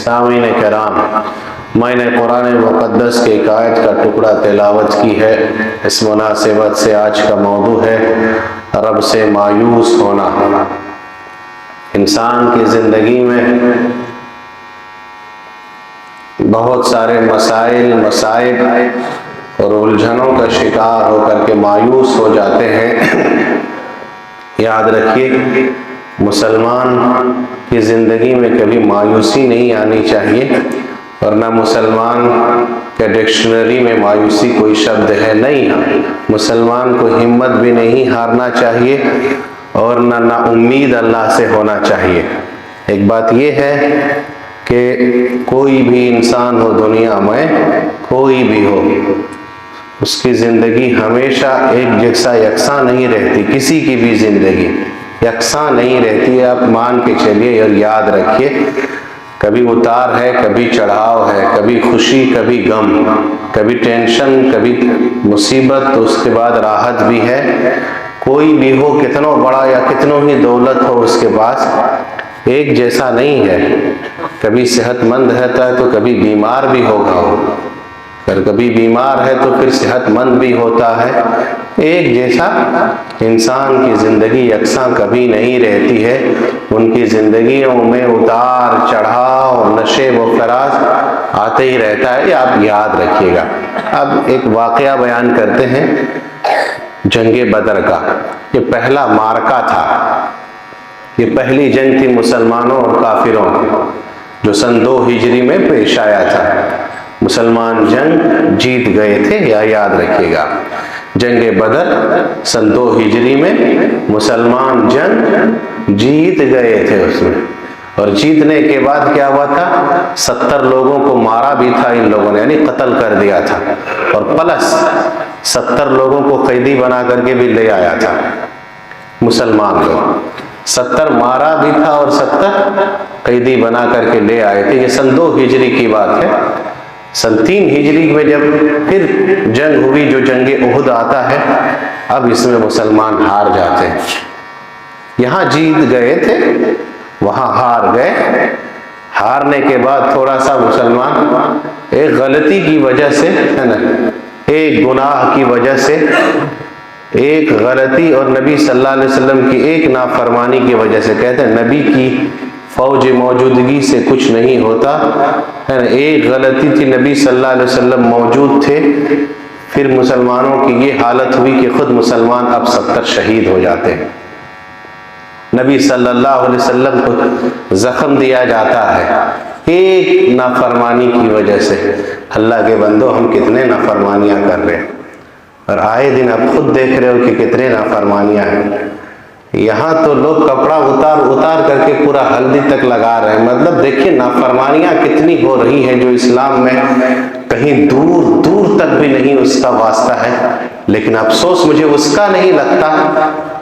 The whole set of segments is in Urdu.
سامعین کرام، میں نے قرآن مقدس کے ایک آیت کا ٹکڑا تلاوت کی ہے۔ اس مناسبت سے آج کا موضوع ہے رب سے مایوس ہونا۔ انسان کی زندگی میں بہت سارے مسائل، مصائب اور الجھنوں کا شکار ہو کر کے مایوس ہو جاتے ہیں۔ یاد رکھیے، مسلمان کی زندگی میں کبھی مایوسی نہیں آنی چاہیے، ورنہ مسلمان کے ڈکشنری میں مایوسی کوئی شبد ہے نہیں۔ مسلمان کو ہمت بھی نہیں ہارنا چاہیے اور نہ نا امید اللہ سے ہونا چاہیے۔ ایک بات یہ ہے کہ کوئی بھی انسان ہو دنیا میں، کوئی بھی ہو، اس کی زندگی ہمیشہ ایک جیسا یکساں نہیں رہتی۔ کسی کی بھی زندگی یکساں نہیں رہتی ہے، آپ مان کے چلیے اور یاد رکھیے۔ کبھی اتار ہے، کبھی چڑھاؤ ہے، کبھی خوشی، کبھی غم، کبھی ٹینشن، کبھی مصیبت، تو اس کے بعد راحت بھی ہے۔ کوئی بھی ہو، کتنا بڑا یا کتنوں ہی دولت ہو، اس کے پاس ایک جیسا نہیں ہے۔ کبھی صحت مند رہتا ہے تو کبھی بیمار بھی ہوگا، اگر کبھی بیمار ہے تو پھر صحت مند بھی ہوتا ہے۔ ایک جیسا انسان کی زندگی یکساں کبھی نہیں رہتی ہے۔ ان کی زندگیوں میں اتار چڑھاؤ، نشے و فراز آتے ہی رہتا ہے، یہ آپ یاد رکھیے گا۔ اب ایک واقعہ بیان کرتے ہیں جنگ بدر کا۔ یہ پہلا معرکہ تھا، یہ پہلی جنگ تھی مسلمانوں اور کافروں کی، جو سن 2 ہجری میں پیش آیا تھا۔ مسلمان جنگ جیت گئے تھے، یا یاد رکھیے گا، جنگ بدر سن 2 ہجری میں مسلمان جنگ جیت گئے تھے اس میں۔ اور جیتنے کے بعد کیا ہوا تھا؟ 70 لوگوں کو مارا بھی تھا ان لوگوں نے، یعنی قتل کر دیا تھا، اور پلس 70 لوگوں کو قیدی بنا کر کے بھی لے آیا تھا مسلمان لوگ۔ 70 مارا بھی تھا اور 70 قیدی بنا کر کے لے آئے تھے۔ یہ سن 2 ہجری کی بات ہے۔ سن 3 ہجری میں جب پھر جنگ ہوئی، جو جنگ احد آتا ہے، اب اس میں مسلمان ہار جاتے ہیں۔ یہاں جیت گئے تھے، وہاں ہار گئے۔ ہارنے کے بعد تھوڑا سا مسلمان ایک غلطی کی وجہ سے، ہے نا، ایک گناہ کی وجہ سے، ایک غلطی اور نبی صلی اللہ علیہ وسلم کی ایک نافرمانی کی وجہ سے، کہتے ہیں نبی کی فوج موجودگی سے کچھ نہیں ہوتا، ہے نا، ایک غلطی تھی، نبی صلی اللہ علیہ وسلم موجود تھے، پھر مسلمانوں کی یہ حالت ہوئی کہ خود مسلمان اب 70 شہید ہو جاتے ہیں۔ نبی صلی اللہ علیہ وسلم کو زخم دیا جاتا ہے ایک نافرمانی کی وجہ سے۔ اللہ کے بندو، ہم کتنے نافرمانیاں کر رہے ہیں، اور آئے دن آپ خود دیکھ رہے ہو کہ کتنے نافرمانیاں ہیں۔ یہاں تو لوگ کپڑا اتار کر کے پورا ہلدی تک لگا رہے ہیں۔ مطلب دیکھیے نافرمانیاں کتنی ہو رہی ہیں، جو اسلام میں کہیں دور دور تک بھی نہیں اس کا واسطہ ہے۔ لیکن افسوس مجھے اس کا نہیں لگتا،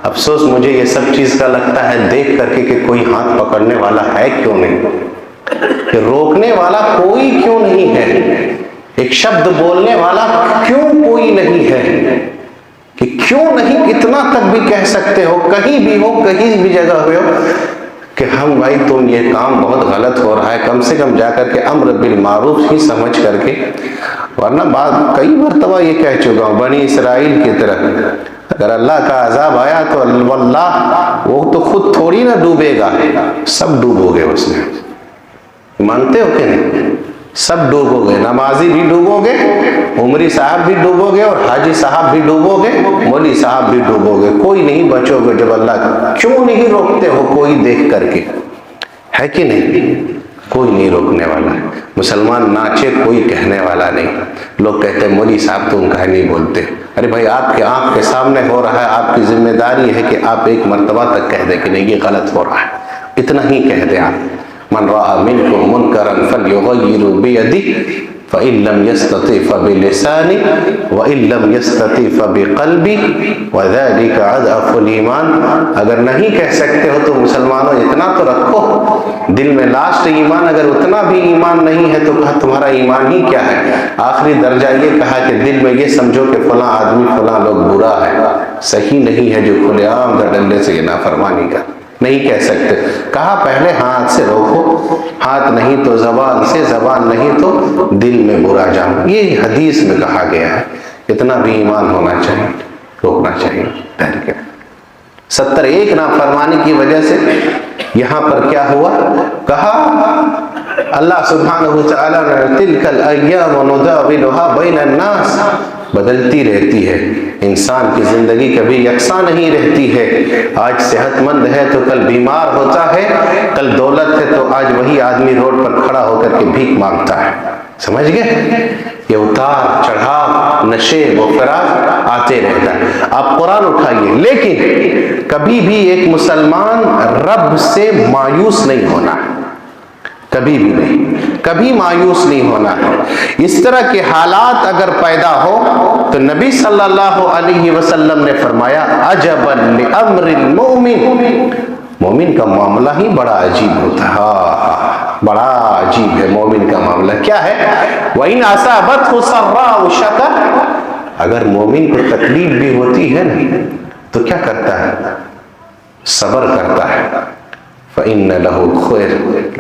افسوس مجھے یہ سب چیز کا لگتا ہے دیکھ کر کے کہ کوئی ہاتھ پکڑنے والا ہے کیوں نہیں، کہ روکنے والا کوئی کیوں نہیں ہے، ایک شبد بولنے والا کیوں کوئی نہیں ہے، کہ کیوں نہیں اتنا تک بھی کہہ سکتے ہو، کہیں بھی ہو، کہیں بھی جگہ ہو، کہ ہم بھائی تم یہ کام بہت غلط ہو رہا ہے، کم سے کم جا کر کے امر بالمعروف ہی سمجھ کر کے۔ ورنہ بات کئی مرتبہ یہ کہہ چکا ہوں، بنی اسرائیل کی طرح اگر اللہ کا عذاب آیا تو واللہ وہ تو خود تھوڑی نہ ڈوبے گا، سب ڈوبو گے اس میں، مانتے ہو کہ نہیں؟ سب ڈوبو گے، نمازی بھی ڈوبو گے، عمری صاحب بھی ڈوبو گے، اور حاجی صاحب بھی ڈوبو گے، مولوی صاحب بھی ڈوبو گے، کوئی نہیں بچو گے جب اللہ کا۔ کیوں نہیں روکتے ہو کوئی دیکھ کر کے، ہے کہ نہیں؟ کوئی نہیں روکنے والا ہے۔ مسلمان ناچے، کوئی کہنے والا نہیں۔ لوگ کہتے ہیں مولوی صاحب تم کہہ نہیں بولتے۔ ارے بھائی، آپ کے آنکھ کے سامنے ہو رہا ہے، آپ کی ذمہ داری ہے کہ آپ ایک مرتبہ تک کہہ دیں کہ نہیں یہ غلط ہو رہا ہے، اتنا ہی کہہ دیں آپ۔ من رأى منكم منكرا فليغيره بيده فإن لم يستطع فبلسانه وإن لم يستطع فبقلبه وذلك أضعف الإيمان۔ اگر نہیں کہہ سکتے ہو تو مسلمانوں اتنا تو رکھو دل میں، لاسٹ ایمان، اگر اتنا بھی ایمان نہیں ہے تو تمہارا ایمان ہی کیا ہے؟ آخری درجہ یہ کہا کہ دل میں یہ سمجھو کہ فلاں آدمی فلاں لوگ برا ہے، صحیح نہیں ہے جو کھلے عام ڈنڈے سے یہ نافرمانی کا۔ نہیں کہہ سکتے. کہا پہلے ہاتھ سے روکو، ہاتھ نہیں تو زبان سے، زبان نہیں تو دل میں برا جان. یہ حدیث میں کہا گیا ہے. اتنا بھی ایمان ہونا چاہیے، روکنا چاہیے. 71 نافرمانی کی وجہ سے یہاں پر کیا ہوا؟ کہا اللہ سبحانہ وتعالیٰ نے تلک الایام نداولها بین الناس، بدلتی رہتی ہے. انسان کی زندگی کبھی یکساں نہیں رہتی ہے. آج صحت مند ہے تو کل بیمار ہوتا ہے، کل دولت ہے تو آج وہی آدمی روڈ پر کھڑا ہو کر کے بھیک مانگتا ہے. سمجھ گئے؟ یہ اتار چڑھاؤ، نشے و فراق آتے رہتا ہے. آپ قرآن اٹھائیے، لیکن کبھی بھی ایک مسلمان رب سے مایوس نہیں ہونا ہے. کبھی بھی نہیں، کبھی مایوس نہیں ہونا ہے. اس طرح کے حالات اگر پیدا ہو تو نبی صلی اللہ علیہ وسلم نے فرمایا عجبا لامر المؤمن، مومن کا معاملہ ہی بڑا عجیب ہوتا ہے. بڑا عجیب ہے مومن کا معاملہ. کیا ہے؟ وَإِنْ أَصَابَتْهُ سَرَّاءُ شَكَرَ، اگر مومن کو تکلیف بھی ہوتی ہے نا تو کیا کرتا ہے؟ صبر کرتا ہے. فَإِنَّ لَهُ خَيْرٌ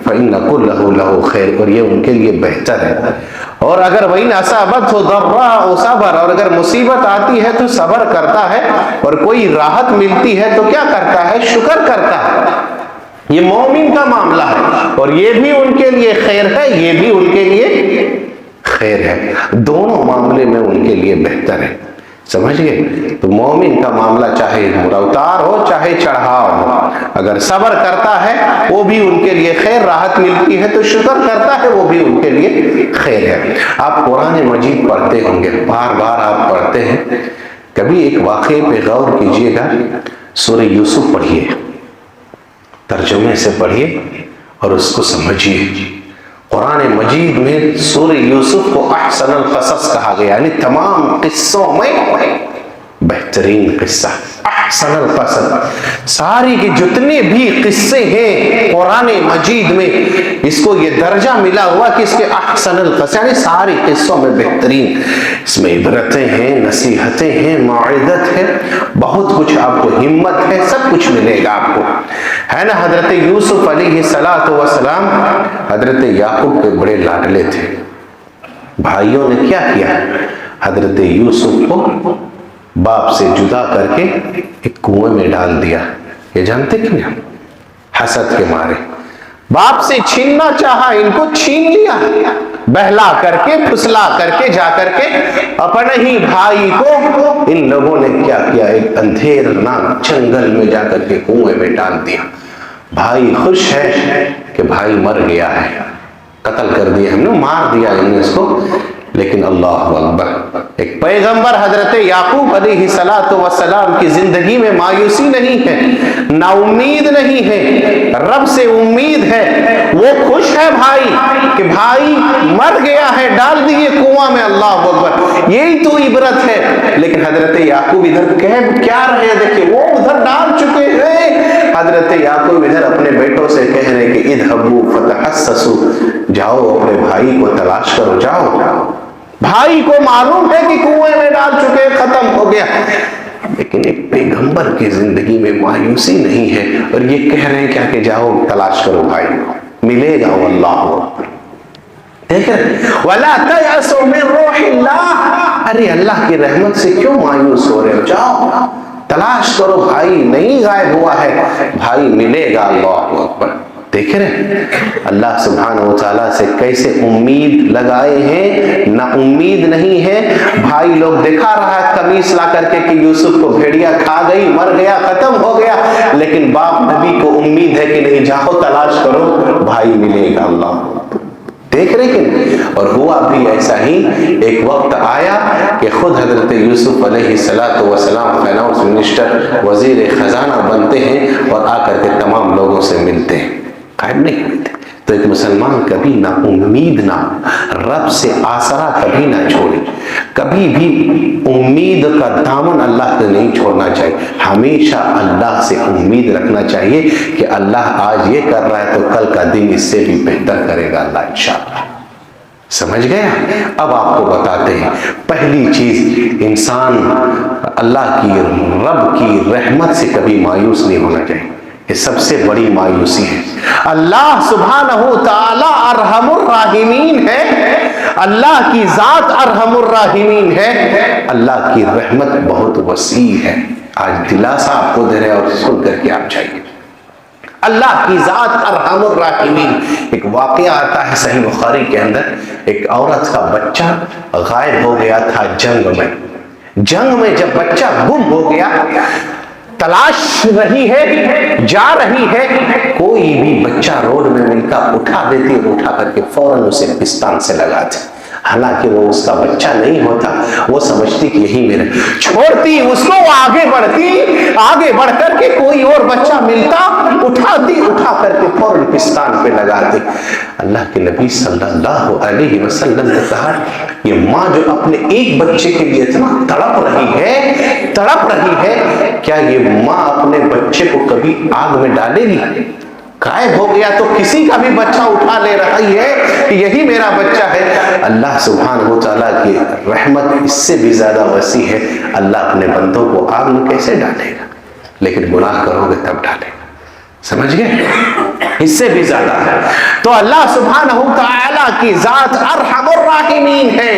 فَإِنَّ كُلَّهُ لَهُ خَيْرٌ، اور یہ ان کے لیے بہتر ہے. اور اگر وَإِنْ أَصَابَتْهُ ضَرَّاءُ صَبَرَ، اور اگر مصیبت آتی ہے تو صبر کرتا ہے، اور کوئی راحت ملتی ہے تو کیا کرتا ہے؟ شکر کرتا ہے. یہ مومن کا معاملہ ہے، اور یہ بھی ان کے لیے خیر ہے، یہ بھی ان کے لیے خیر ہے. دونوں معاملے میں ان کے لیے بہتر ہے. سمجھ گئے؟ تو مومن کا معاملہ چاہے اتار ہو چاہے چڑھاؤ ہو، اگر صبر کرتا ہے وہ بھی ان کے لیے خیر، راحت ملتی ہے تو شکر کرتا ہے، وہ بھی ان کے لیے خیر ہے. آپ قرآن مجید پڑھتے ہوں گے، بار بار آپ پڑھتے ہیں. کبھی ایک واقعے پہ غور کیجئے گا. سورہ یوسف پڑھیے، ترجمے سے پڑھیے اور اس کو سمجھیے. قرآن مجید میں سورہ یوسف کو احسن القصص کہا گیا، یعنی تمام قصوں میں بہترین قصہ. احسن القصص، ساری کے جتنے بھی قصے ہیں قرآن مجید میں اس کو یہ درجہ ملا ہوا کہ اس کے احسن القصص، یعنی ساری قصوں میں بہترین. اس میں عبرتیں ہیں، نصیحتیں ہیں، موعظت ہے، بہت کچھ. آپ کو ہمت ہے، سب کچھ ملے گا آپ کو، ہے نا. حضرت یوسف علیہ السلام حضرت یعقوب کے بڑے لاڈلے تھے. بھائیوں نے کیا کیا؟ حضرت یوسف کو باپ سے جدا کر کے ایک کنویں میں ڈال دیا. یہ جانتے کہ نہیں؟ حسد کے مارے باپ سے چھیننا چاہا، ان کو چھین لیا. بہلا کر کے، پھسلا کر کے، جا کر کے اپنے ہی بھائی کو ان لوگوں نے کیا کیا؟ ایک اندھیر ناک جنگل میں جا کر کے کنویں میں ڈال دیا. بھائی خوش ہے کہ بھائی مر گیا ہے، قتل کر دیا ہم نے، مار دیا ہم نے اس کو. لیکن اللہ اکبر، ایک پیغمبر حضرت یعقوب علیہ السلام کی زندگی میں مایوسی نہیں ہے، نا امید نہیں ہے، رب سے امید ہے. وہ خوش ہے بھائی کہ بھائی مر گیا ہے، ڈال دیے کنواں میں. اللہ اکبر، یہی تو عبرت ہے. لیکن حضرت یعقوب ادھر کہہ کیا رہے؟ دیکھیں وہ ادھر ڈال چکے ہیں، حضرت یعقوب ادھر اپنے بیٹوں سے کہہ رہے کہ اذهبوا فتحسسوا، جاؤ اپنے بھائی کو تلاش کرو، جاؤ. بھائی کو معلوم ہے کہ کنویں میں ڈال چکے، ختم ہو گیا. لیکن ایک پیغمبر کی زندگی میں مایوسی نہیں ہے، اور یہ کہہ رہے ہیں کیا کہ جاؤ تلاش کرو بھائی، ملے گا. واللہ دیکھ رہے وَلَا تَيْأَسُوا مِن رُوحِ اللَّهِ، ارے اللہ کی رحمت سے کیوں مایوس ہو رہے ہو؟ جاؤ تلاش کرو، بھائی نہیں غائب ہوا ہے، بھائی ملے گا. اللہ اکبر. دیکھ رہے اللہ سبحانہ وتعالیٰ سے کیسے امید لگائے ہیں، نہ امید نہیں ہے. بھائی لوگ دکھا رہا ہے قمیص لا کر کے کہ یوسف کو بھیڑیا کھا گئی، مر گیا، ختم ہو گیا. لیکن باپ نبی کو امید ہے کہ نہیں، جاؤ تلاش کرو، بھائی ملے گا. اللہ دیکھ رہے کہ نہیں؟ اور ہوا بھی ایسا ہی. ایک وقت آیا کہ خود حضرت یوسف علیہ السلام فائنانس منسٹر، وزیر خزانہ بنتے ہیں اور آ کر کے تمام لوگوں سے ملتے ہیں، قائم نہیں ہوتے. تو ایک مسلمان کبھی نہ امید، نہ رب سے آسرا کبھی نہ چھوڑے. کبھی بھی امید کا دامن اللہ سے نہیں چھوڑنا چاہیے. ہمیشہ اللہ سے امید رکھنا چاہیے کہ اللہ آج یہ کر رہا ہے تو کل کا دن اس سے بھی بہتر کرے گا اللہ انشاءاللہ. سمجھ گیا؟ اب آپ کو بتاتے ہیں پہلی چیز، انسان اللہ کی، رب کی رحمت سے کبھی مایوس نہیں ہونا چاہیے. یہ سب سے بڑی مایوسی ہے۔ اللہ سبحانہ تعالی ارحم الراحمین ہے، اللہ کی ذات ارحم الراحمین ہے، اللہ کی رحمت بہت وسیع ہے۔ آج دلاسا آپ کو دے رہے اور سن کر کے آپ چاہیے، اللہ کی ذات ارحم الراحمین۔ ایک واقعہ آتا ہے صحیح بخاری کے اندر، ایک عورت کا بچہ غائب ہو گیا تھا جنگ میں جب بچہ گم ہو گیا، تلاش رہی ہے، جا رہی ہے، کوئی بھی بچہ روڈ میں ملتا اٹھا دیتی اور اٹھا کر کے فوراً اسے پستان سے لگاتے، حالانکہ وہ اس کا بچہ نہیں ہوتا، وہ سمجھتی کہ یہی میرا، چھوڑتی اس کو، وہ آگے بڑھتی، آگے بڑھ کر کے کوئی اور بچہ ملتا اٹھاتی، اٹھا کر کے فوراً پستان پہ لگاتی۔ اللہ کے نبی صلی اللہ علیہ وسلم نے کہا یہ ماں جو اپنے ایک بچے کے لیے اتنا تڑپ رہی ہے، کیا یہ ماں اپنے بچے کو کبھی آگ میں ڈالے گی؟ غائب ہو گیا تو کسی کا بھی بچہ اٹھا لے رہی ہے کہ یہی میرا بچہ ہے۔ اللہ سبحانہ و تعالیٰ کی رحمت اس سے بھی زیادہ وسیع ہے، اللہ اپنے بندوں کو آگ میں کیسے ڈالے گا؟ لیکن گناہ کرو گے تب ڈالے گا، سمجھ گئے؟ اس سے بھی زیادہ ہے۔ تو اللہ سبحانہ و تعالیٰ کی ذات ارحم الراحمین ہے،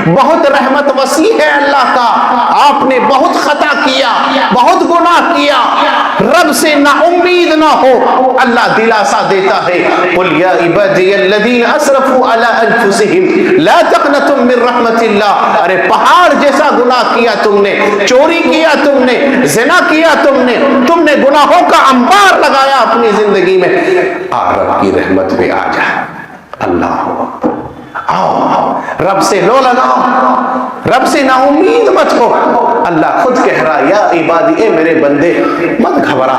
بہت رحمت وسیع ہے اللہ کا۔ آپ نے بہت خطا کیا، بہت گناہ کیا، رب سے نا امید نہ ہو، اللہ دلاسا دیتا ہے، قل یا عبادی الذین اسرفوا علی انفسہم لا تقنطوا من رحمت اللہ۔ ارے پہاڑ جیسا گناہ کیا تم نے، چوری کیا تم نے، زنا کیا تم نے گناہوں کا انبار لگایا اپنی زندگی میں، رب کی رحمت پہ آ جا۔ اللہ آؤ، رب سے لو لگاؤ، رب سے نا امید مت ہو۔ اللہ خود کہہ رہا یا عبادی، اے میرے بندے مت گھبرا۔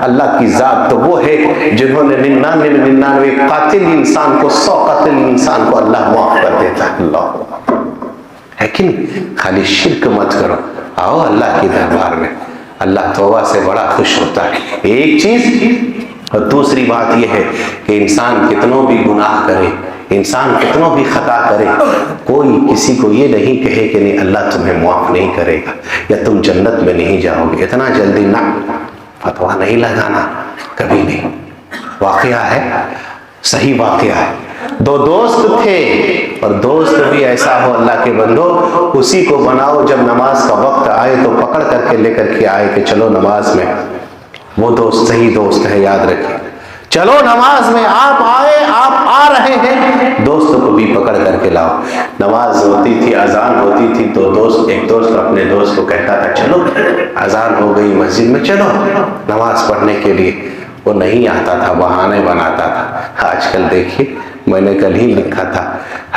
اللہ کی ذات تو وہ ہے جنہوں نے 99 قاتل انسان کو 100 قاتل انسان کو اللہ معاف کر دیتا ہے۔ اللہ ہے کہ نہیں؟ خالی شرک مت کرو، آؤ اللہ کی دربار میں، اللہ توبہ سے بڑا خوش ہوتا ہے۔ ایک چیز، اور دوسری بات یہ ہے کہ انسان کتنوں بھی گناہ کرے، انسان کتنوں بھی خطا کرے، کوئی کسی کو یہ نہیں کہے کہ نہیں اللہ تمہیں معاف نہیں کرے گا یا تم جنت میں نہیں جاؤ گے، اتنا جلدی نہ فتوا نہیں لگانا، کبھی نہیں۔ واقعہ ہے، صحیح واقعہ ہے، 2 دوست تھے، اور دوست بھی ایسا ہو اللہ کے بندو، اسی کو بناؤ جب نماز کا وقت آئے تو پکڑ کر کے لے کر کے آئے کہ چلو نماز میں، وہ دوست صحیح دوست ہے، یاد رکھیں، چلو نماز میں آپ آئے، آپ آ رہے ہیں، دوست کو بھی پکڑ کر کے لاؤ۔ نماز ہوتی تھی، اذان ہوتی تھی، تو ایک دوست اپنے دوست کو کہتا تھا چلو اذان ہو گئی مسجد میں، چلو نماز پڑھنے کے لیے۔ وہ نہیں آتا تھا، بہانے بناتا تھا۔ آج کل دیکھیے، میں نے کل ہی لکھا تھا،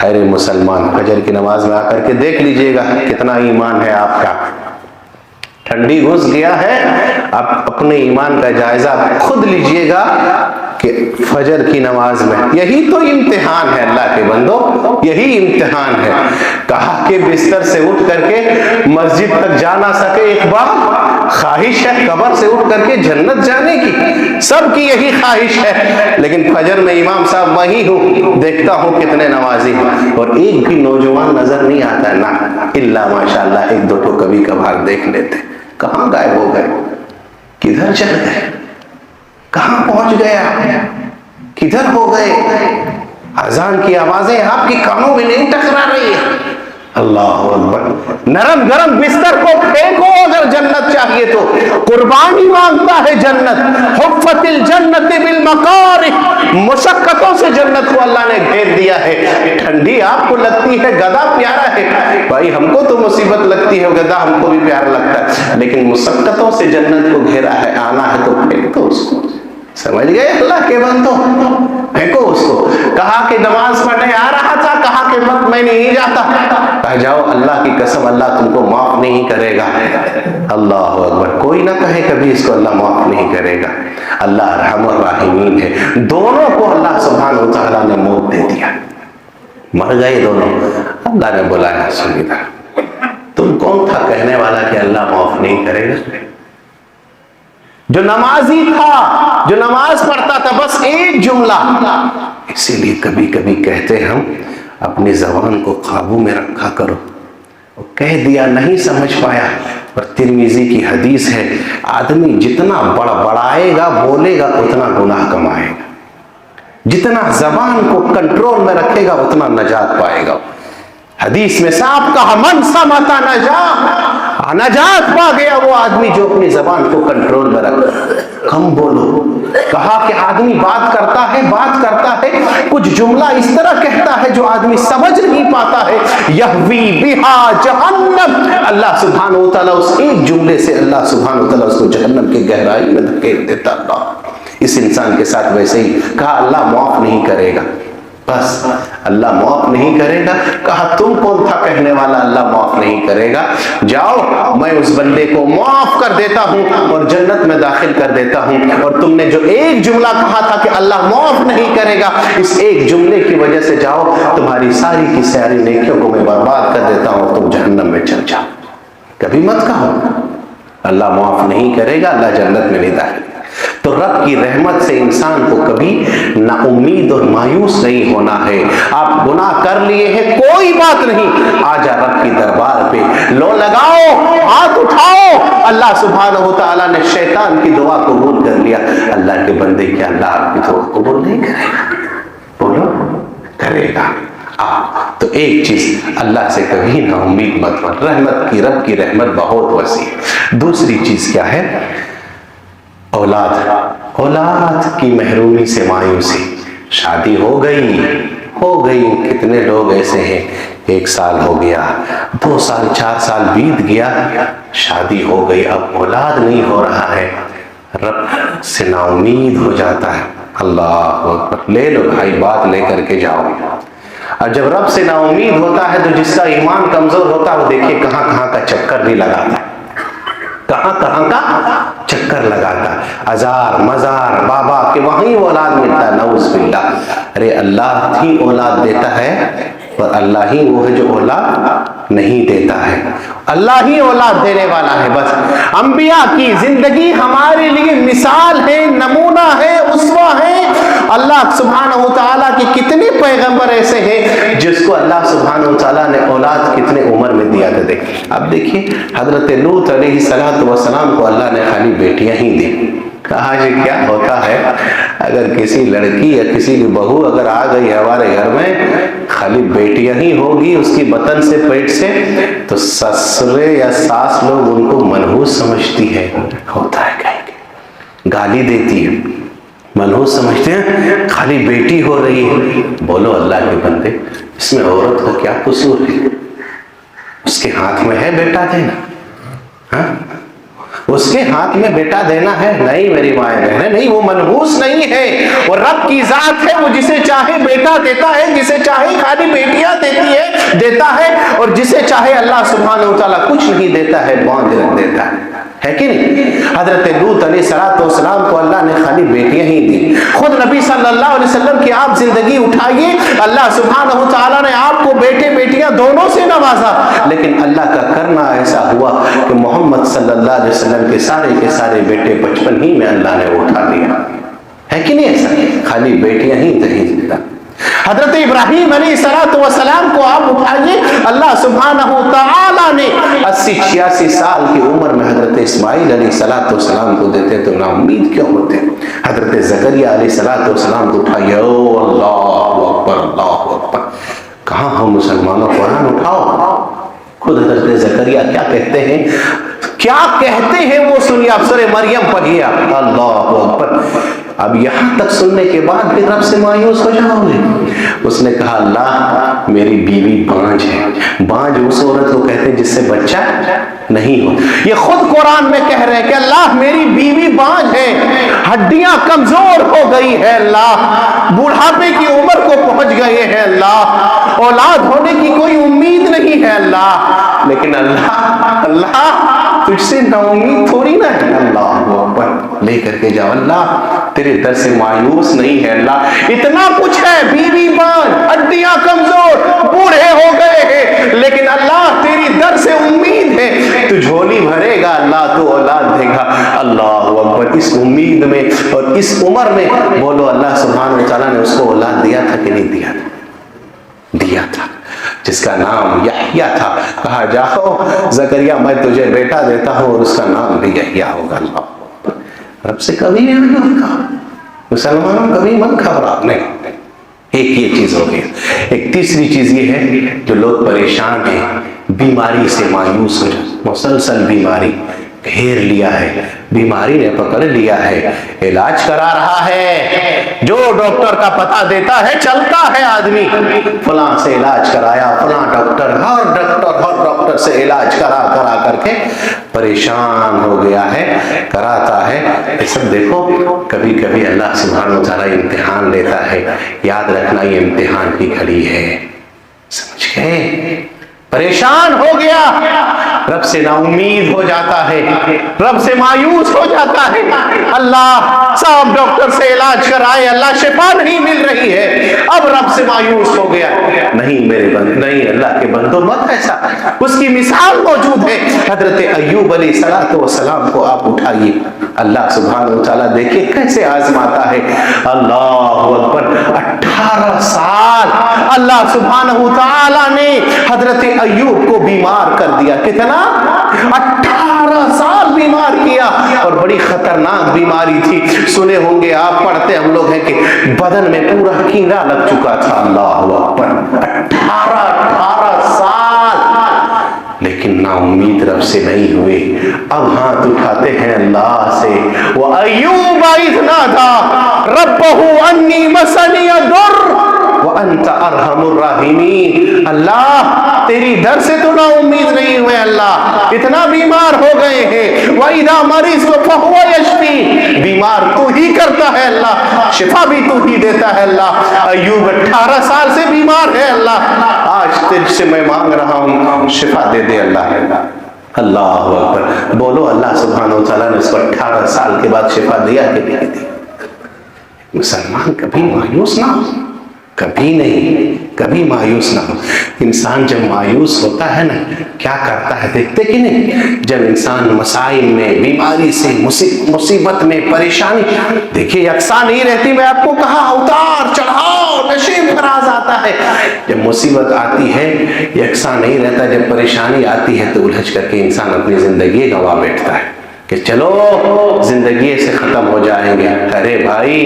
حیرے مسلمان فجر کی نماز میں آ کر کے دیکھ لیجئے گا کتنا ایمان ہے آپ کا۔ ٹھنڈی گھس گیا ہے، آپ اپنے ایمان کا جائزہ خود لیجئے گا کہ فجر کی نماز میں یہی تو امتحان ہے اللہ کے بندو، یہی امتحان ہے۔ کہا کہ بستر سے اٹھ کر کے مسجد تک جا نہ سکے ایک بار، خواہش ہے قبر سے اٹھ کر کے جنت جانے کی، سب کی یہی خواہش ہے، لیکن فجر میں امام صاحب وہی ہوں، دیکھتا ہوں کتنے نمازی ہیں، اور ایک بھی نوجوان نظر نہیں آتا ہے، نہ الا ماشاءاللہ 1-2 تو کبھی کبھار دیکھ لیتے۔ کہاں غائب ہو گئے؟ کدھر چل گئے؟ کہاں پہنچ گیا؟ کدھر ہو گئے؟ اذان کی آوازیں آپ کی کانوں میں نہیں ٹکرا رہی ہے؟ اللہ اکبر۔ نرم گرم بستر کو پھینکو اگر جنت چاہیے تو، قربانی مانگتا ہے جنت۔ حفت الجنت بالمکارہ، مشقتوں سے جنت کو اللہ نے گھیر دیا ہے۔ ٹھنڈی آپ کو لگتی ہے، گدا پیارا ہے، بھائی ہم کو تو مصیبت لگتی ہے، گدا ہم کو بھی پیارا لگتا ہے، لیکن مشقتوں سے جنت کو گھیرا ہے، آنا ہے تو پھینکو اس کو، سمجھ گئے اللہ کے بندو؟ پھینکو اس کو۔ کہا کہ نماز پڑھنے آ رہا تھا، کہا کہ مت میں نہیں جاتا، کہا جاؤ اللہ کی قسم اللہ تم کو معاف نہیں کرے گا۔ اللہ اکبر۔ کوئی نہ کہے کبھی اس کو اللہ معاف نہیں کرے گا، اللہ ارحم الراحمین ہے۔ دونوں کو اللہ سبحانہ و تعالیٰ نے موت دے دیا، مر گئے دونوں۔ اللہ نے بلایا، سن ادھر، تم کون تھا کہنے والا کہ اللہ معاف نہیں کرے گا؟ جو نمازی تھا، جو نماز پڑھتا تھا، بس ایک جملہ۔ اسی لیے کبھی کبھی کہتے ہم اپنی زبان کو قابو میں رکھا کرو، کہہ دیا, نہیں سمجھ پایا. اور ترمذی کی حدیث ہے, آدمی جتنا بڑبڑائے گا, بولے گا, اتنا گناہ کمائے گا. جتنا زبان کو کنٹرول میں رکھے گا اتنا نجات پائے گا. حدیث میں صاحب کہا, من صمت نجات پا گیا وہ آدمی جو اپنی زبان کو کنٹرول میں رکھے. کم بولو. کہا کہ آدمی بات کرتا ہے کچھ جملہ اس طرح کہتا ہے جو آدمی سمجھ نہیں پاتا ہے. یہوی بہا جہنم, اللہ سبحانہ و تعالیٰ اس ایک جملے سے اللہ سبحانہ و تعالیٰ اس کو جہنم کے گہرائی میں دھکیل دیتا. اس انسان کے ساتھ ویسے ہی. کہا اللہ معاف نہیں کرے گا. بس اللہ معاف نہیں کرے گا. کہا تم کون تھا کہنے والا اللہ معاف نہیں کرے گا؟ جاؤ میں اس بندے کو معاف کر دیتا ہوں اور جنت میں داخل کر دیتا ہوں. اور تم نے جو ایک جملہ کہا تھا کہ اللہ معاف نہیں کرے گا, اس ایک جملے کی وجہ سے جاؤ تمہاری ساری کی ساری نیکیوں کو میں برباد کر دیتا ہوں اور تم جہنم میں چل جاؤ. کبھی مت کہو اللہ معاف نہیں کرے گا, اللہ جنت میں نہیں داخل. تو رب کی رحمت سے انسان کو کبھی نا امید اور مایوس نہیں ہونا ہے. آپ گناہ کر لیے ہیں, کوئی بات نہیں, آ جا رب کی دربار پہ, لو لگاؤ, ہاتھ اٹھاؤ. اللہ سبحانہ و تعالیٰ نے شیطان کی دعا قبول کر لیا. اللہ کے بندے کیا اللہ آپ کی دعا قبول نہیں کرے گا؟ بولو کرے گا. تو ایک چیز, اللہ سے کبھی نا امید مت بن. رحمت کی, رب کی رحمت بہت وسیع. دوسری چیز کیا ہے؟ اولاد کی محرومی سے مایوسی. شادی ہو گئی. کتنے لوگ ایسے ہیں, 1 سال ہو گیا, 2 سال 4 سال بیت گیا, شادی ہو گئی, اب اولاد نہیں ہو رہا ہے, رب سے نا امید ہو جاتا ہے. اللہ اکبر. لے لو بھائی, بات لے کر کے جاؤ. اور جب رب سے نا امید ہوتا ہے تو جس کا ایمان کمزور ہوتا ہے وہ دیکھیے کہاں کہاں کا چکر بھی لگاتا ہے, کہاں کا چکر لگاتا. ہزار مزار بابا کہ وہیں اولاد ملتا ہے. نعوذ باللہ. ارے اللہ ہی اولاد دیتا ہے اور اللہ ہی وہ ہے جو اولاد نہیں دیتا ہے. اللہ ہی اولاد دینے والا ہے. بس انبیاء کی زندگی ہمارے لیے مثال ہے, نمونہ ہے, اسوہ ہے. اللہ سبحانہ و تعالیٰ کی کتنے پیغمبر ایسے ہیں جس کو اللہ سبحانہ و تعالیٰ نے اولاد کتنے عمر میں دیا تھا. اب دیکھیے حضرت لوط علیہ السلام کو اللہ نے خالی بیٹیاں ہی دی. کہا جی کیا ہوتا ہے اگر کسی لڑکی یا کسی کی بہو اگر آ گئی ہمارے گھر میں, خالی بیٹیاں ہی ہوگی اس کی بطن سے, پیٹ سے, تو سسرے یا ساس لوگ ان کو منحوس سمجھتی ہے. ہوتا ہے کہیں گالی دیتی ہے, منحوس سمجھتے ہیں, خالی بیٹی ہو رہی ہے. بولو اللہ کے بندے, اس میں عورت کو کیا قصور ہے؟ اس کے ہاتھ میں ہے بیٹا دینا. ہاں اس کے ہاتھ میں بیٹا دینا ہے؟ نہیں میری مائیں بہنیں, نہیں, وہ منحوس نہیں ہے. وہ رب کی ذات ہے, وہ جسے چاہے بیٹا دیتا ہے, جسے چاہے خالی بیٹیاں دیتا ہے, اور جسے چاہے اللہ سبحانہ و تعالیٰ کچھ نہیں دیتا ہے, باندھ رکھ دیتا ہے کہ نہیں؟ حضرت لوط علیہ السلام کو اللہ نے خالی بیٹیاں ہی دی. خود نبی صلی اللہ علیہ وسلم کی آپ زندگی اٹھائیے, اللہ سبحانہ و تعالیٰ نے آپ کو بیٹے بیٹیاں دونوں سے نوازا. لیکن اللہ کا کرنا ایسا ہوا کہ محمد صلی اللہ علیہ وسلم کے سارے بیٹے بچپن ہی میں اللہ نے اٹھا لیا. ہے کہ نہیں ایسا؟ خالی بیٹیاں ہی دیتا. حضرت ابراہیم علیہ السلام کو آپ اٹھائیے, اللہ سبحانہ و تعالیٰ نے 80-86 سال کی عمر میں حضرت اسماعیل علیہ السلام کو دیتے تو نا امید کیوں ہوتے؟ حضرت زکریہ علیہ السلام کو اٹھائیے. او اللہ اکبر, اللہ اکبر. کہاں ہم مسلمانوں قرآن اٹھاؤ. خود حضرت زکریہ کیا کہتے ہیں وہ سنیے. آپ سورہ مریم پڑھیے. اللہ اکبر. اب یہاں تک سننے کے بعد پھر رب سے مایوس ہو جاؤ گے. اس نے کہا اللہ میری بیوی بانجھ ہے. بانجھ اس عورت کو کہتے ہیں جس سے بچہ نہیں ہو. یہ خود قرآن میں کہہ رہے ہیں کہ اللہ میری بیوی بانجھ ہے, ہڈیاں کمزور ہو گئی ہے, اللہ بوڑھاپے کی عمر کو پہنچ گئے ہیں, اللہ اولاد ہونے کی کوئی امید نہیں ہے اللہ. لیکن اللہ تجھ سے نا امید تھوڑی نہ ہے. اللہ اکبر. لے کر کے جاؤ, اللہ تیرے در سے مایوس نہیں ہے. اللہ اتنا کچھ ہے, بیوی بانجھ, ہڈیاں کمزور, بوڑھے ہو گئے ہیں, لیکن اللہ تیری در سے امید ہے, تو جھولی بھرے گا اللہ, تو اولاد دے گا. اللہ اکبر. اس امید میں اور اس عمر میں بولو اللہ سبحانہ و تعالیٰ نے اس کو اولاد دیا تھا کہ نہیں دیا تھا؟ دیا تھا. جس کا نام یحییٰ تھا، کہا جاؤ زکریا میں تجھے بیٹا دیتا ہوں اور اس کا نام بھی یحییٰ ہوگا۔ اللہ رب سے کبھی نہیں من کھا، مسلمانوں کبھی من گھبرا نہیں۔ ایک یہ چیز ہو گئی۔ ایک تیسری چیز یہ ہے جو لوگ پریشان ہیں، بیماری سے مایوس ہو جائے، مسلسل بیماری گھیر لیا ہے، بیماری نے پکڑ لیا ہے، علاج کرا رہا ہے، جو ڈاکٹر کا پتہ دیتا ہے چلتا ہے آدمی، فلاں سے علاج کرایا، فلاں ڈاکٹر، ہر ڈاکٹر سے علاج کرا کر کے پریشان ہو گیا ہے، کراتا ہے۔ یہ سب دیکھو کبھی کبھی اللہ سبحانہ و تعالیٰ امتحان لیتا ہے، یاد رکھنا یہ امتحان کی گھڑی ہے، سمجھ گئے؟ پریشان ہو گیا، رب سے نا امید ہو جاتا ہے، رب سے مایوس ہو جاتا ہے، اللہ صاحب ڈاکٹر سے علاج کرائے، اللہ شفا نہیں مل رہی ہے، اب رب سے مایوس ہو گیا۔ نہیں میرے بندے، نہیں اللہ کے بندو مت ایسا، اس کی مثال موجود ہے۔ حضرت ایوب علیہ السلام کو آپ اٹھائیے، اللہ سبحانہ و تعالیٰ دیکھیں کیسے آزماتا ہے۔ اللہ اکبر، 18 سال اللہ سبحانہ و تعالیٰ نے حضرت ایوب کو بیمار کر دیا۔ کتنا؟ 18 سال بیمار کیا، اور بڑی خطرناک بیماری تھی۔ سنے ہوں گے آپ، پڑھتے ہم لوگ ہیں کہ بدن میں پورا کیڑا لگ چکا تھا۔ اللہ اکبر، 18 سال، لیکن نا امید رب سے نہیں ہوئے۔ اب ہاتھ اٹھاتے ہیں اللہ سے، وَأَيُّوبَ إِذْ نَادَىٰ رَبَّهُ أَنِّي مَسَّنِيَ الضُّرُّ وَأَنْتَ أَرْحَمُ الرَّاحِمِينَ۔ اللہ تیری در سے تو نا امید نہیں ہوئے، اللہ اتنا بیمار ہو گئے ہیں۔ وَإِذَا مَرِضْتُ فَهُوَ يَشْفِينِ، بیمار تو ہی کرتا ہے اللہ، شفا بھی تو ہی دیتا ہے اللہ۔ ایوب 18 سال سے بیمار ہے اللہ، آج تجھ سے میں مانگ رہا ہوں شفا دے دے اللہ۔ اللہ اکبر، بولو اللہ سبحانہ و تعالیٰ نے اس کو 18 سال کے بعد شفا دیا کہ نہیں دی؟ مسلمان کبھی مایوس نہ ہو، کبھی نہیں، کبھی مایوس نہ ہو۔ انسان جب مایوس ہوتا ہے نا، کیا کرتا ہے دیکھتے کہ نہیں؟ جب انسان مسائل میں، بیماری سے، مصیبت میں، پریشانی، دیکھیے یکساں نہیں رہتی، میں آپ کو کہا اتار چڑھاؤ نشیب فراز آتا ہے۔ جب مصیبت آتی ہے یکساں نہیں رہتا، جب پریشانی آتی ہے تو الجھ کر کے انسان اپنی زندگی گنوا بیٹھتا ہے کہ چلو زندگی سے ختم ہو جائیں گے۔ ارے بھائی،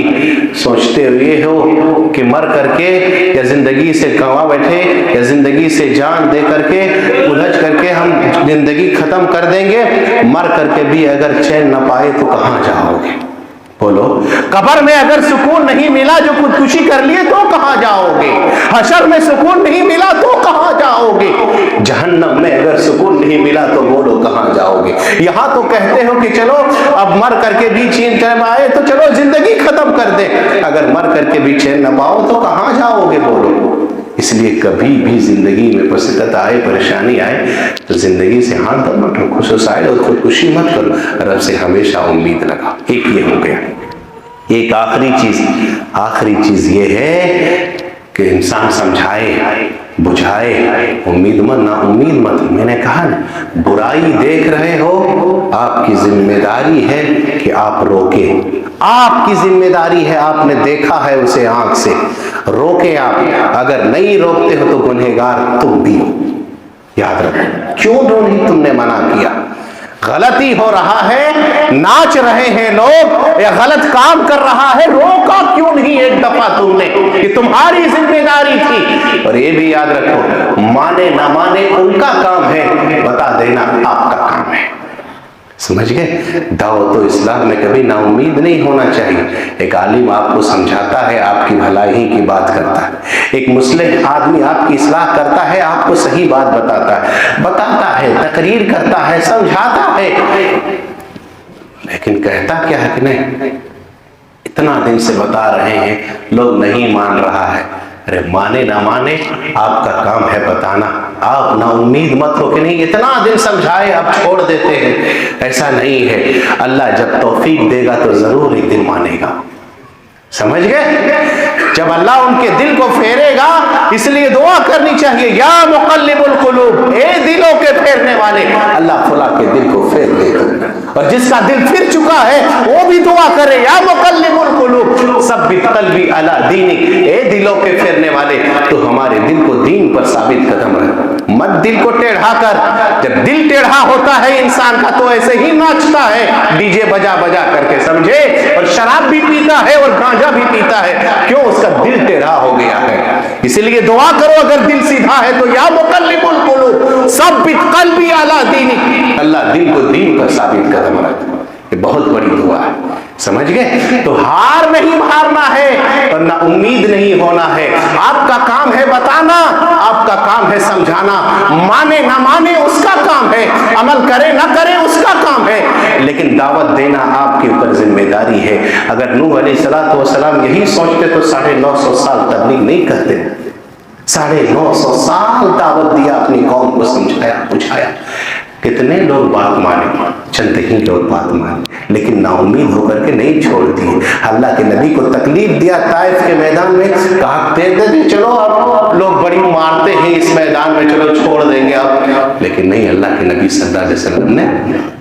سوچتے ہوئے ہو کہ مر کر کے یا زندگی سے گنوا بیٹھے یا زندگی سے جان دے کر کے الجھ کر کے ہم زندگی ختم کر دیں گے، مر کر کے بھی اگر چین نہ پائے تو کہاں جاؤ گے؟ بولو، قبر میں اگر سکون نہیں ملا جو خودکشی کر لیے تو کہاں جاؤ گے؟ حشر میں سکون نہیں ملا تو کہاں جاؤ گے؟ جہنم میں اگر سکون نہیں ملا تو بولو کہاں جاؤ گے؟ یہاں تو کہتے ہو کہ چلو اب مر کر کے بھی چین چین آئے تو چلو زندگی ختم کر دیں، اگر مر کر کے بھی چین نہ پاؤ تو کہاں جاؤ گے؟ بولو۔ اس لیے کبھی بھی زندگی میں مصیبت آئے، پریشانی آئے تو زندگی سے ہاتھ نہ رکھو، سوسائڈ اور خودکشی مت کرو، رب سے ہمیشہ امید لگا۔ ایک یہ ہو گیا۔ ایک آخری چیز یہ ہے کہ انسان سمجھائے، بجھائے، امید مت، نا امید مت۔ میں نے کہا نا، برائی دیکھ رہے ہو، آپ کی ذمہ داری ہے کہ آپ روکیں، آپ کی ذمہ داری ہے، آپ نے دیکھا ہے اسے آنکھ سے، روکیں آپ۔ اگر نہیں روکتے ہو تو گنہگار تم بھی ہو، یاد رکھو۔ کیوں نہیں تم نے منع کیا؟ غلطی ہو رہا ہے، ناچ رہے ہیں لوگ، یا غلط کام کر رہا ہے، روکا کیوں نہیں ایک دفعہ تم نے؟ کہ تمہاری ذمہ داری تھی۔ اور یہ بھی یاد رکھو، مانے نہ مانے ان کا کام ہے، بتا دینا آپ کا کام ہے۔ سمجھ گئے؟ دعوت و اصلاح میں کبھی نا امید نہیں ہونا چاہیے۔ ایک عالم آپ کو سمجھاتا ہے، آپ کی بھلائی کی بات کرتا ہے، ایک مصلح آدمی آپ کی اصلاح کرتا ہے، آپ کو صحیح بات بتاتا ہے، تقریر کرتا ہے، سمجھاتا ہے، لیکن کہتا کیا ہے کہ نہیں، اتنا دن سے بتا رہے ہیں لوگ نہیں مان رہا ہے۔ ارے مانے نہ مانے آپ کا کام ہے بتانا، آپ نا امید مت ہو کہ نہیں اتنا دن سمجھائے آپ چھوڑ دیتے ہیں، ایسا نہیں ہے۔ اللہ جب توفیق دے گا تو ضرور ایک دن مانے گا، سمجھ گئے؟ جب اللہ ان کے دل کو پھیرے گا، اس لیے دعا کرنی چاہیے، یا مقلب القلوب، اے دلوں کے پھیرنے والے، اللہ فلاں کے دل کو پھیر دے گا۔ اور جس کا دل پھر چکا ہے وہ بھی دعا کرے، یا مقلب القلوب ثبت قلبی علی دینک، اے دل دلوں کے پھیرنے والے، تو ہمارے دل کو دین پر ثابت قدم رکھ، مت دل کو ٹیڑھا کر۔ جب دل ٹیڑھا ہوتا ہے انسان کا تو ایسے ہی ناچتا ہے ڈی جے بجا بجا کر کے، سمجھے، اور شراب بھی پیتا ہے اور گانجا بھی پیتا ہے، کیوں؟ اس کا دل ٹیڑھا ہو گیا ہے۔ اسی لیے دعا کرو اگر دل سیدھا ہے تو یا مقلب القلوب ثبت قلبی علی دینک، اللہ دل کو دین پر ثابت قدم رکھ۔ یہ بہت بڑی دعا ہے، سمجھ گئے؟ تو ہار نہیں مارنا ہے اور نہ امید نہیں ہونا ہے۔ آپ کا کام ہے بتانا، آپ کا کام ہے سمجھانا، مانے نہ مانے اس کا کام ہے، عمل کرے نہ کرے اس کا کام ہے، لیکن دعوت دینا آپ کے اوپر ذمہ داری ہے۔ اگر نوح علیہ السلام یہی سوچتے تو 950 سال تبلیغ نہیں کرتے، 950 سال دعوت دیا، اپنی قوم کو سمجھایا بجھایا۔ کتنے لوگ بات مانے؟ چند ہی لوگ بات مانے، لیکن نا امید ہو کر کے نہیں چھوڑ دیے۔ اللہ کے نبی کو تکلیف دیا طائف کے میدان میں، کہا دے چلو اب لوگ بڑی مارتے ہیں اس میدان میں، چلو چھوڑ دیں گے اب، لیکن نہیں، اللہ کے نبی صلی اللہ علیہ وسلم نے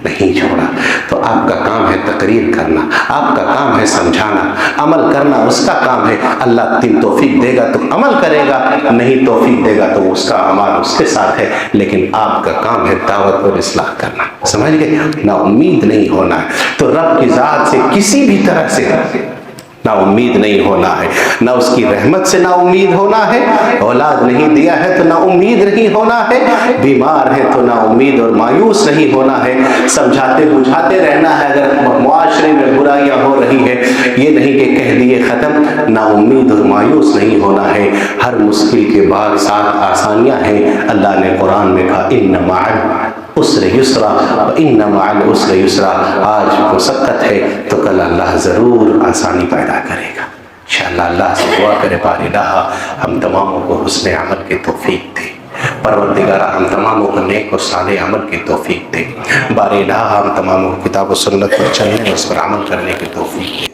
نہیں چھوڑا۔ تو آپ کا کام ہے تقریر کرنا، آپ کا کام ہے سمجھانا، عمل کرنا اس کا کام ہے۔ اللہ تم توفیق دے گا تو عمل کرے گا، نہیں توفیق دے گا تو اس کا عمل اس کے ساتھ ہے، لیکن آپ کا کام ہے دعوت اور اصلاح کرنا، سمجھ گئے؟ نا امید نہیں ہونا ہے۔ تو رب کی ذات سے کسی بھی طرح سے نا امید نہیں ہونا ہے، نہ اس کی رحمت سے نا امید ہونا ہے، اولاد نہیں دیا ہے تو نا امید نہیں ہونا ہے، بیمار ہے تو نا امید اور مایوس نہیں ہونا ہے، سمجھاتے بجھاتے رہنا ہے۔ اگر معاشرے میں برائیاں ہو رہی ہے، یہ نہیں کہ کہہ دیے ختم، نا امید اور مایوس نہیں ہونا ہے۔ ہر مشکل کے بعد 7 آسانیاں ہیں۔ اللہ نے قرآن میں کہا ان مع العسر یسرا وان مع العسر یسرا، آج مشقت ہے تو کل اللہ ضرور آسانی پیدا کرے گا انشاءاللہ۔ اللہ سے دعا کرے بار الہ ہم تماموں کو حسن عمل کی توفیق دے، پروردگارہ ہم تماموں کو نیک و صالح عمل کی توفیق دے، بار الہ ہم تماموں کو کتاب و سنت پر چلنے اور اس پر عمل کرنے کی توفیق دے۔